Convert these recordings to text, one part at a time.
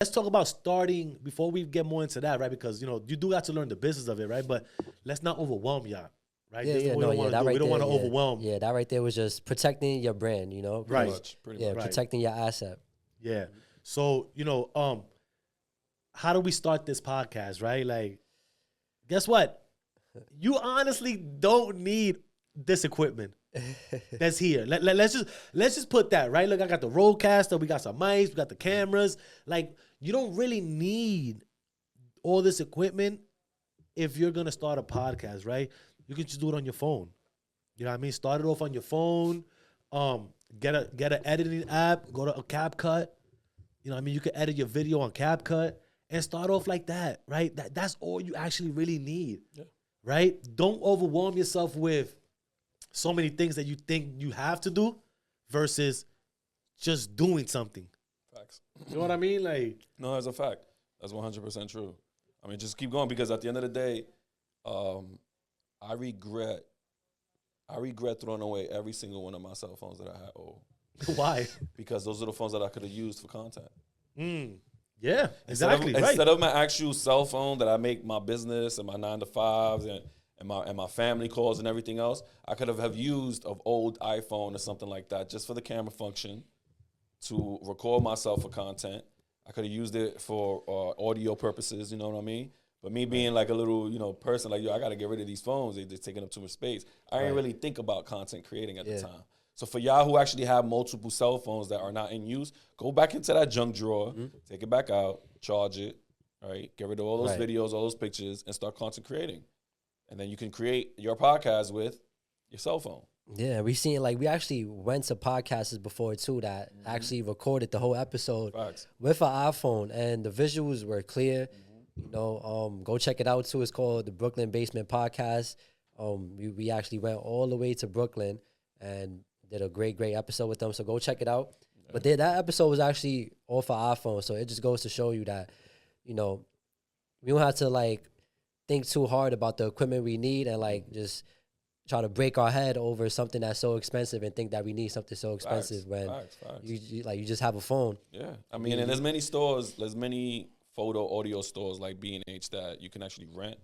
let's talk about starting before we get more into that, right? Because, you know, you do have to learn the business of it, right? But let's not overwhelm y'all, right? Yeah, This is what we don't want to do. We don't want to overwhelm. Yeah, that right there was just protecting your brand, you know? Right. Pretty much. Protecting your asset. Yeah. So, you know, how do we start this podcast, right? Like, guess what? You honestly don't need this equipment that's here. Let's just put that, right? Look, I got the Rodecaster, we got some mics, we got the cameras. Like, you don't really need all this equipment if you're gonna start a podcast, right? You can just do it on your phone. You know what I mean? Start it off on your phone. Get an editing app, go to a CapCut. You know what I mean? You can edit your video on CapCut and start off like that, right? That's all you actually really need, right? Don't overwhelm yourself with so many things that you think you have to do versus just doing something. Facts. You know what I mean? Like, no, that's a fact. That's 100% true. I mean, just keep going because at the end of the day, I regret throwing away every single one of my cell phones that I had old. why? Because those are the phones that I could have used for content. Yeah, exactly. Instead of my actual cell phone that I make my business and my 9-to-5s and my family calls and everything else, I could have used an old iPhone or something like that just for the camera function to record myself for content. I could have used it for audio purposes, you know what I mean? But me being like a little, you know, person like, yo, I got to get rid of these phones. They're taking up too much space. I didn't really think about content creating at the time. So for y'all who actually have multiple cell phones that are not in use, go back into that junk drawer, take it back out, charge it, right? Get rid of all those videos, all those pictures, and start content creating. And then you can create your podcast with your cell phone. Yeah, we actually went to podcasts before too that actually recorded the whole episode with an iPhone, and the visuals were clear. You know, go check it out too. It's called the Brooklyn Basement Podcast. We actually went all the way to Brooklyn and did a great episode with them. So go check it out. Yeah. But that episode was actually off an iPhone, so it just goes to show you that, you know, we don't have to like think too hard about the equipment we need and like just try to break our head over something that's so expensive and think that we need something so expensive when you just have a phone. Yeah, I mean, and there's many photo audio stores like B&H that you can actually rent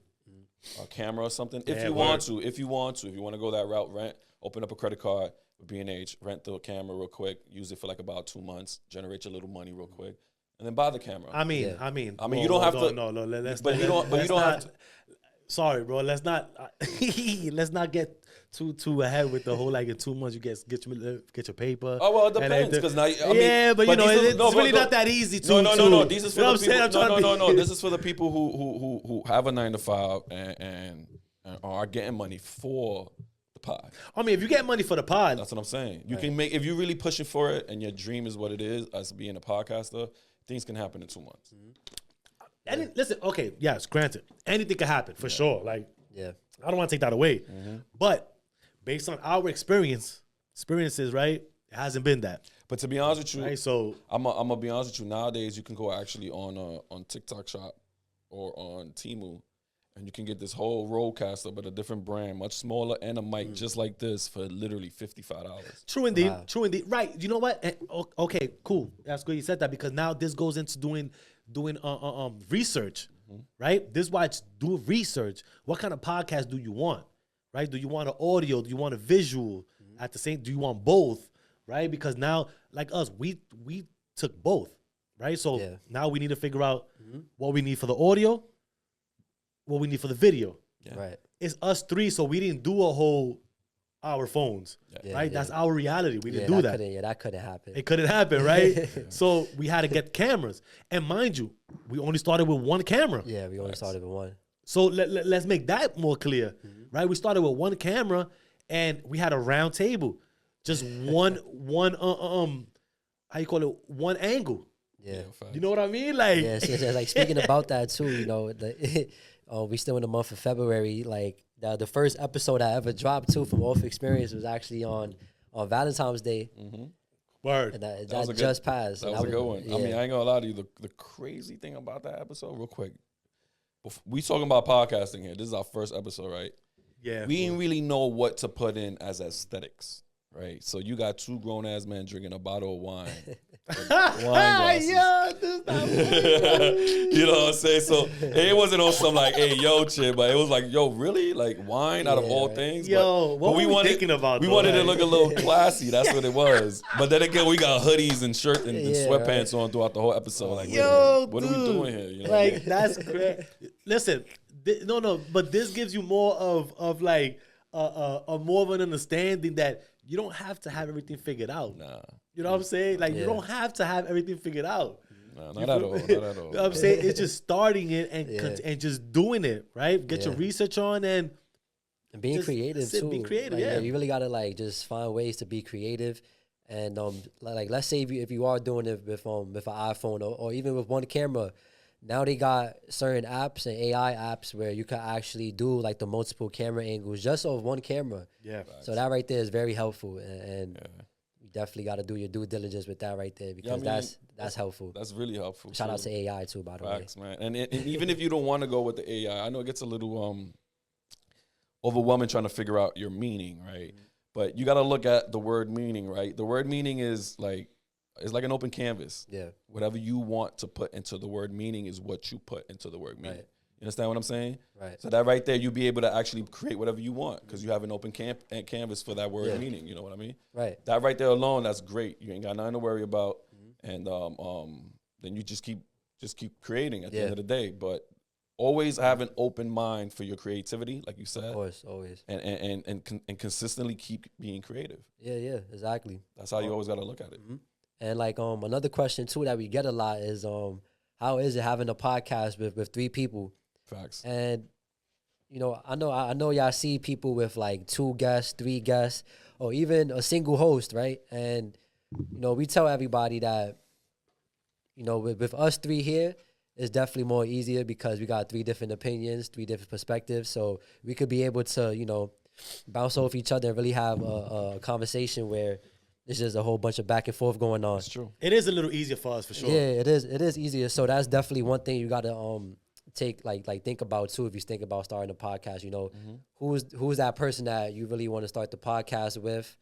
a camera or something if you want to. If you want to go that route, rent. Open up a credit card with B&H, rent the camera real quick, use it for like about 2 months, generate your little money real quick, and then buy the camera. I mean, you don't have to. No, let's. But you don't have to. Sorry, bro. Let's not get too ahead with the whole like in 2 months you get your paper. Oh well, it depends because now. But you know it's really not that easy to. No. This is for the people. No. This is for the people who have a 9-to-5 and are getting money for the pod. I mean, if you get money for the pod, that's what I'm saying. You can make if you're really pushing for it and your dream is what it is as being a podcaster. Things can happen in 2 months. And listen, okay, yes, granted, anything can happen for sure. Like, I don't want to take that away, but based on our experiences, right, it hasn't been that. But to be honest with you, right, so I'm gonna be honest with you. Nowadays, you can go actually on TikTok Shop or on Temu, and you can get this whole Rodecaster, but a different brand, much smaller, and a mic just like this for literally $55. True indeed. Wow. True indeed. Right. You know what? Okay, cool. That's good you said that because now this goes into doing research, right? This is why it's do research. What kind of podcast do you want, right? Do you want an audio? Do you want a visual? At the same, do you want both, right? Because now, like us, we took both, right? So now we need to figure out what we need for the audio, what we need for the video. Yeah. Right. It's us three, so we didn't do a whole our phones, right? That's our reality. We didn't do that. That couldn't happen. It couldn't happen, right? So we had to get cameras. And mind you, we only started with one camera. Yeah, we only started with one. So let's make that more clear, right? We started with one camera, and we had a round table. Just one how you call it? One angle. Yeah. You know what I mean? Like, like speaking about that too, you know, we still in the month of February. Like the first episode I ever dropped too from Off Xperience was actually on Valentine's Day. Word. And that just passed. That was a good one. Yeah. I mean, I ain't gonna lie to you. The crazy thing about that episode, real quick, we talking about podcasting here. This is our first episode, right? Yeah. We didn't really know what to put in as aesthetics, right? So you got two grown ass men drinking a bottle of wine. Wine glasses. Yeah, this not You know what I'm saying? So it wasn't on some like, hey, yo, shit, but it was like, yo, really? Like wine out of all things? Yo, what were we thinking about? We wanted to look a little classy. That's what it was. But then again, we got hoodies and shirt and sweatpants on throughout the whole episode. Like, yo, what dude, are we doing here? You know? Like, that's great. Listen, no, but this gives you more of like a more of an understanding that you don't have to have everything figured out. Nah. You know what I'm saying? Like, you don't have to have everything figured out. Nah, not at all. Not at all. You know what I'm saying? It's just starting it and just doing it, right? Get your research on and being creative too. Be creative, like, you really gotta like just find ways to be creative. And like let's say if you are doing it with an iPhone or even with one camera, now they got certain apps and AI apps where you can actually do like the multiple camera angles just off one camera. Yeah. So that right there is very helpful, and you definitely got to do your due diligence with that right there, because that's helpful. That's really helpful. Shout out to AI too, by the way. Man. And even if you don't want to go with the AI, I know it gets a little overwhelming trying to figure out your meaning, right? Mm-hmm. But you got to look at the word meaning, right? The word meaning is like an open canvas. Yeah. Whatever you want to put into the word meaning is what you put into the word meaning. Right. You understand what I'm saying? Right. So that right there, you'll be able to actually create whatever you want because you have an open canvas for that word meaning. You know what I mean? Right. That right there alone, that's great. You ain't got nothing to worry about, and then you just keep creating at the end of the day. But always have an open mind for your creativity, like you said. Of course, always. And consistently keep being creative. Yeah, exactly. That's how you always got to look at it. Mm-hmm. And like another question too that we get a lot is how is it having a podcast with 3 people? Facts. And you know, I know y'all see people with like 2 guests, 3 guests, or even a single host, right? And you know, we tell everybody that, you know, with us 3 here, it's definitely more easier because we got 3 different opinions, 3 different perspectives. So we could be able to, you know, bounce off each other and really have a conversation where there's just a whole bunch of back and forth going on. That's true. It is a little easier for us, for sure. Yeah, it is easier. So that's definitely one thing you got to take think about too if you think about starting a podcast. You know, who's that person that you really want to start the podcast with,